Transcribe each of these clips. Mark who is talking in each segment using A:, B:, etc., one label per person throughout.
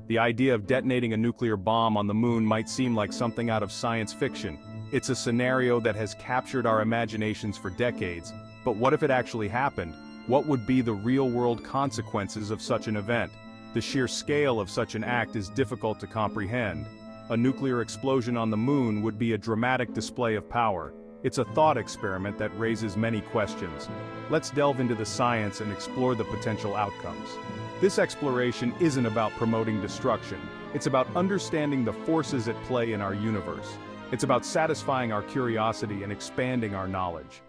A: The idea of detonating a nuclear bomb on the moon might seem like something out of science fiction. It's a scenario that has captured our imaginations for decades, but what if it actually happened? What would be the real-world consequences of such an event? The sheer scale of such an act is difficult to comprehend. A nuclear explosion on the moon would be a dramatic display of power. It's a thought experiment that raises many questions. Let's delve into the science and explore the potential outcomes. This exploration isn't about promoting destruction. It's about understanding the forces at play in our universe. It's about satisfying our curiosity and expanding our knowledge.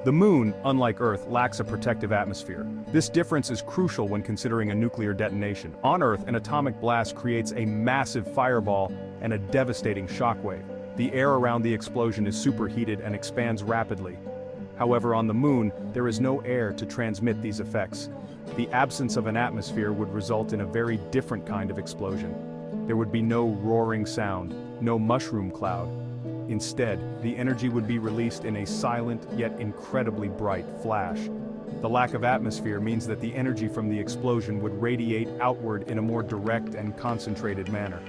A: The moon, unlike Earth, lacks a protective atmosphere. This difference is crucial when considering a nuclear detonation. On Earth, an atomic blast creates a massive fireball and a devastating shockwave. The air around the explosion is superheated and expands rapidly. However, on the moon, there is no air to transmit these effects. The absence of an atmosphere would result in a very different kind of explosion. There would be no roaring sound, no mushroom cloud. Instead, the energy would be released in a silent yet incredibly bright flash. The lack of atmosphere means that the energy from the explosion would radiate outward in a more direct and concentrated manner.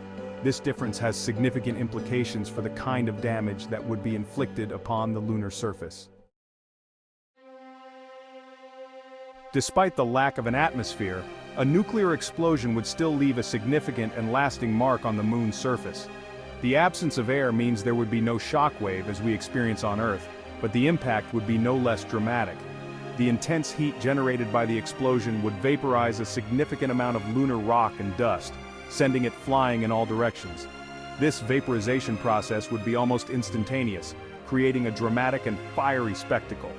A: This difference has significant implications for the kind of damage that would be inflicted upon the lunar surface. Despite the lack of an atmosphere, a nuclear explosion would still leave a significant and lasting mark on the moon's surface. The absence of air means there would be no shockwave as we experience on Earth, but the impact would be no less dramatic. The intense heat generated by the explosion would vaporize a significant amount of lunar rock and dust, sending it flying in all directions. This vaporization process would be almost instantaneous, creating a dramatic and fiery spectacle.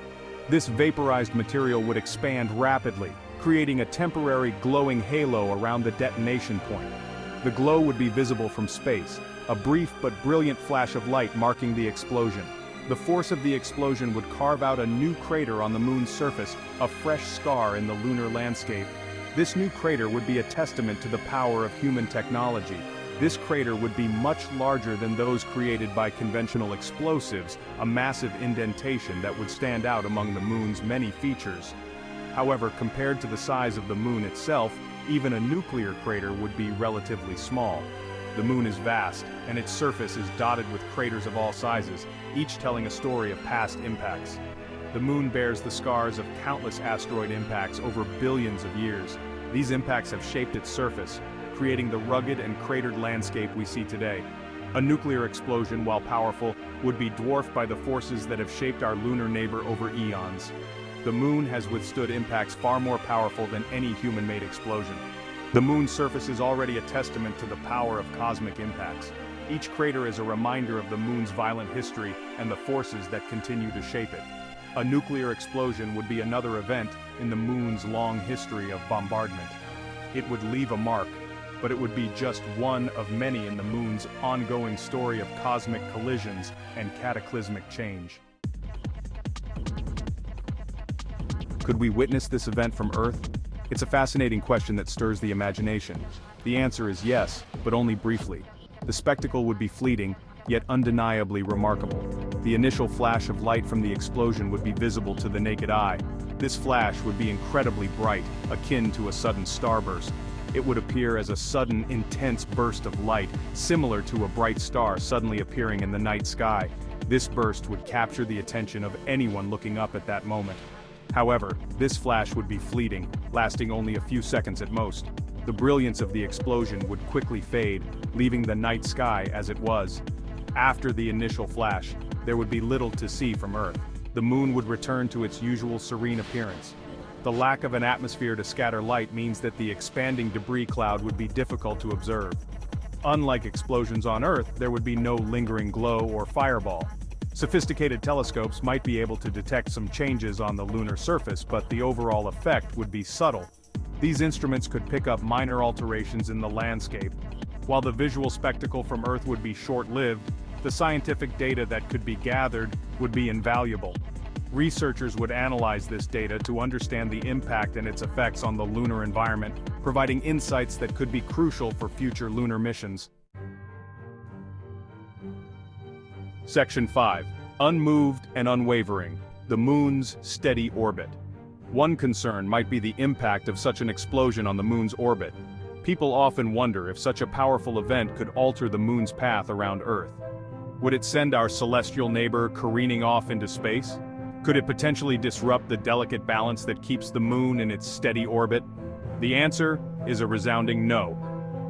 A: This vaporized material would expand rapidly, creating a temporary glowing halo around the detonation point. The glow would be visible from space, a brief but brilliant flash of light marking the explosion. The force of the explosion would carve out a new crater on the moon's surface, a fresh scar in the lunar landscape. This new crater would be a testament to the power of human technology. This crater would be much larger than those created by conventional explosives, a massive indentation that would stand out among the moon's many features. However, compared to the size of the moon itself, even a nuclear crater would be relatively small. The moon is vast, and its surface is dotted with craters of all sizes, each telling a story of past impacts. The moon bears the scars of countless asteroid impacts over billions of years. These impacts have shaped its surface, creating the rugged and cratered landscape we see today. A nuclear explosion, while powerful, would be dwarfed by the forces that have shaped our lunar neighbor over eons. The moon has withstood impacts far more powerful than any human-made explosion. The moon's surface is already a testament to the power of cosmic impacts. Each crater is a reminder of the moon's violent history and the forces that continue to shape it. A nuclear explosion would be another event in the moon's long history of bombardment. It would leave a mark, but it would be just one of many in the moon's ongoing story of cosmic collisions and cataclysmic change. Could we witness this event from Earth? It's a fascinating question that stirs the imagination. The answer is yes, but only briefly. The spectacle would be fleeting, yet undeniably remarkable. The initial flash of light from the explosion would be visible to the naked eye. This flash would be incredibly bright, akin to a sudden starburst. It would appear as a sudden, intense burst of light, similar to a bright star suddenly appearing in the night sky. This burst would capture the attention of anyone looking up at that moment. However, this flash would be fleeting, lasting only a few seconds at most. The brilliance of the explosion would quickly fade, leaving the night sky as it was. After the initial flash, there would be little to see from Earth. The moon would return to its usual serene appearance. The lack of an atmosphere to scatter light means that the expanding debris cloud would be difficult to observe. Unlike explosions on Earth, there would be no lingering glow or fireball. Sophisticated telescopes might be able to detect some changes on the lunar surface, but the overall effect would be subtle. These instruments could pick up minor alterations in the landscape. While the visual spectacle from Earth would be short-lived, the scientific data that could be gathered would be invaluable. Researchers would analyze this data to understand the impact and its effects on the lunar environment, providing insights that could be crucial for future lunar missions. Section 5. Unmoved and unwavering. The moon's steady orbit. One concern might be the impact of such an explosion on the moon's orbit. People often wonder if such a powerful event could alter the moon's path around Earth. Would it send our celestial neighbor careening off into space? Could it potentially disrupt the delicate balance that keeps the moon in its steady orbit? The answer is a resounding no.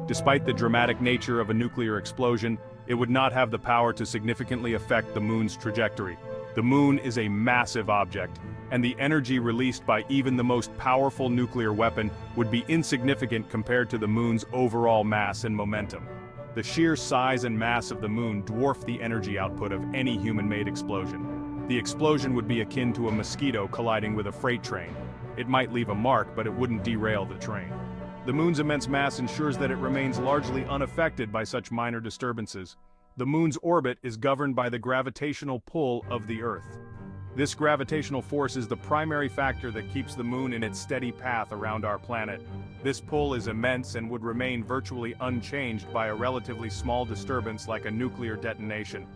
A: Despite the dramatic nature of a nuclear explosion, it would not have the power to significantly affect the moon's trajectory. The moon is a massive object, and the energy released by even the most powerful nuclear weapon would be insignificant compared to the moon's overall mass and momentum. The sheer size and mass of the moon dwarf the energy output of any human-made explosion. The explosion would be akin to a mosquito colliding with a freight train. It might leave a mark, but it wouldn't derail the train. The moon's immense mass ensures that it remains largely unaffected by such minor disturbances. The moon's orbit is governed by the gravitational pull of the Earth. This gravitational force is the primary factor that keeps the moon in its steady path around our planet. This pull is immense and would remain virtually unchanged by a relatively small disturbance like a nuclear detonation.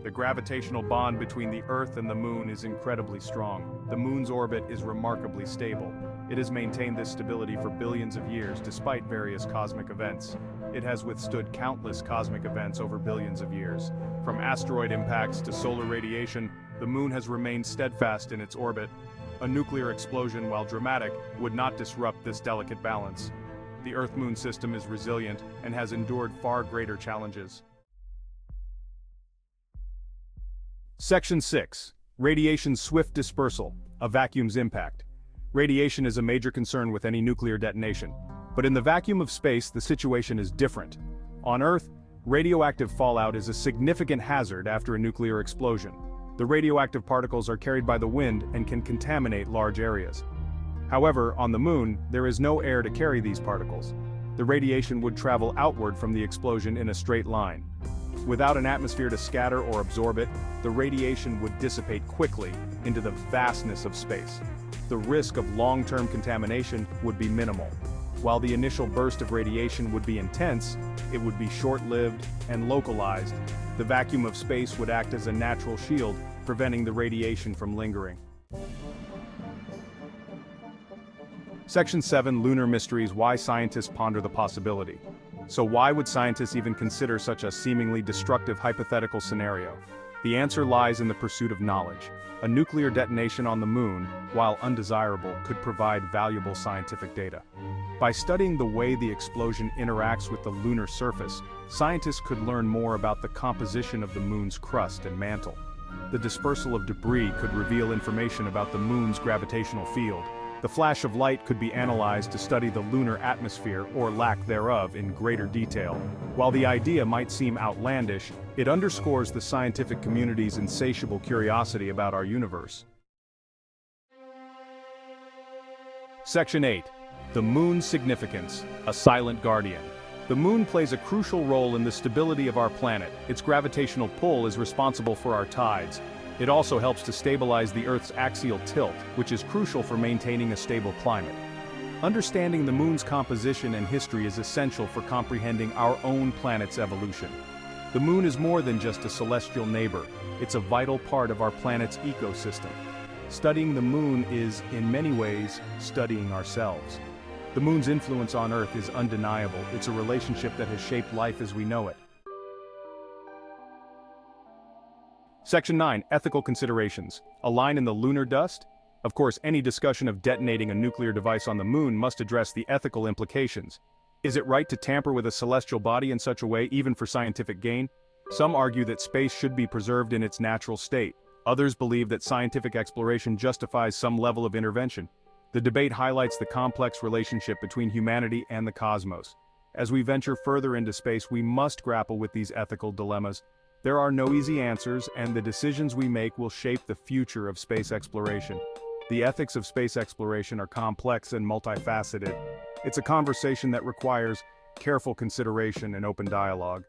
A: The gravitational bond between the Earth and the moon is incredibly strong. The moon's orbit is remarkably stable. It has maintained this stability for billions of years despite various cosmic events. It has withstood countless cosmic events over billions of years. From asteroid impacts to solar radiation, the moon has remained steadfast in its orbit. A nuclear explosion, while dramatic, would not disrupt this delicate balance. The Earth-Moon system is resilient and has endured far greater challenges. Section 6. Radiation's swift dispersal, a vacuum's impact. Radiation is a major concern with any nuclear detonation. But in the vacuum of space, the situation is different. On Earth, radioactive fallout is a significant hazard after a nuclear explosion. The radioactive particles are carried by the wind and can contaminate large areas. However, on the moon, there is no air to carry these particles. The radiation would travel outward from the explosion in a straight line. Without an atmosphere to scatter or absorb it, the radiation would dissipate quickly into the vastness of space. The risk of long-term contamination would be minimal. While the initial burst of radiation would be intense, it would be short-lived and localized. The vacuum of space would act as a natural shield, preventing the radiation from lingering. Section 7. Lunar Mysteries. Why scientists ponder the possibility. So why would scientists even consider such a seemingly destructive hypothetical scenario? The answer lies in the pursuit of knowledge. A nuclear detonation on the moon, while undesirable, could provide valuable scientific data. By studying the way the explosion interacts with the lunar surface, scientists could learn more about the composition of the moon's crust and mantle. The dispersal of debris could reveal information about the moon's gravitational field. The flash of light could be analyzed to study the lunar atmosphere or lack thereof in greater detail. While the idea might seem outlandish, it underscores the scientific community's insatiable curiosity about our universe. Section 8. The Moon's Significance, a Silent Guardian. The moon plays a crucial role in the stability of our planet. Its gravitational pull is responsible for our tides. It also helps to stabilize the Earth's axial tilt, which is crucial for maintaining a stable climate. Understanding the moon's composition and history is essential for comprehending our own planet's evolution. The moon is more than just a celestial neighbor. It's a vital part of our planet's ecosystem. Studying the moon is, in many ways, studying ourselves. The moon's influence on Earth is undeniable. It's a relationship that has shaped life as we know it. Section 9. Ethical Considerations. A line in the lunar dust? Of course, any discussion of detonating a nuclear device on the moon must address the ethical implications. Is it right to tamper with a celestial body in such a way, even for scientific gain? Some argue that space should be preserved in its natural state. Others believe that scientific exploration justifies some level of intervention. The debate highlights the complex relationship between humanity and the cosmos. As we venture further into space, we must grapple with these ethical dilemmas. There are no easy answers, and the decisions we make will shape the future of space exploration. The ethics of space exploration are complex and multifaceted. It's a conversation that requires careful consideration and open dialogue.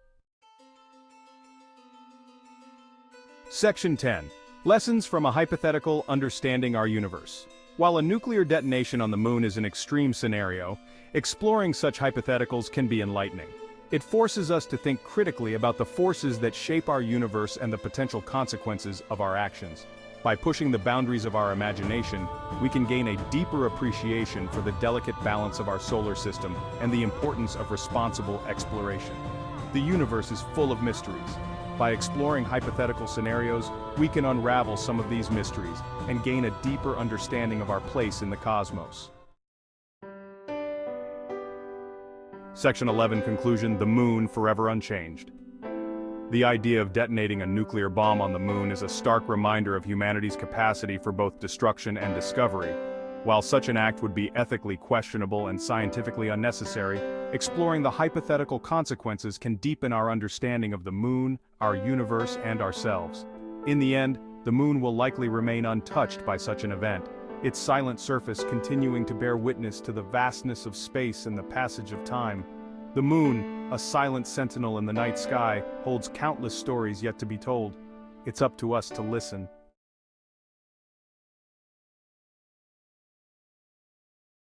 A: Section 10. Lessons from a hypothetical understanding our universe. While a nuclear detonation on the moon is an extreme scenario, exploring such hypotheticals can be enlightening. It forces us to think critically about the forces that shape our universe and the potential consequences of our actions. By pushing the boundaries of our imagination, we can gain a deeper appreciation for the delicate balance of our solar system and the importance of responsible exploration. The universe is full of mysteries. By exploring hypothetical scenarios, we can unravel some of these mysteries and gain a deeper understanding of our place in the cosmos. Section 11 conclusion: the Moon forever unchanged. The idea of detonating a nuclear bomb on the Moon is a stark reminder of humanity's capacity for both destruction and discovery. While such an act would be ethically questionable and scientifically unnecessary, exploring the hypothetical consequences can deepen our understanding of the Moon, our universe, and ourselves. In the end, the Moon will likely remain untouched by such an event, its silent surface continuing to bear witness to the vastness of space and the passage of time. The Moon, a silent sentinel in the night sky, holds countless stories yet to be told. It's up to us to listen,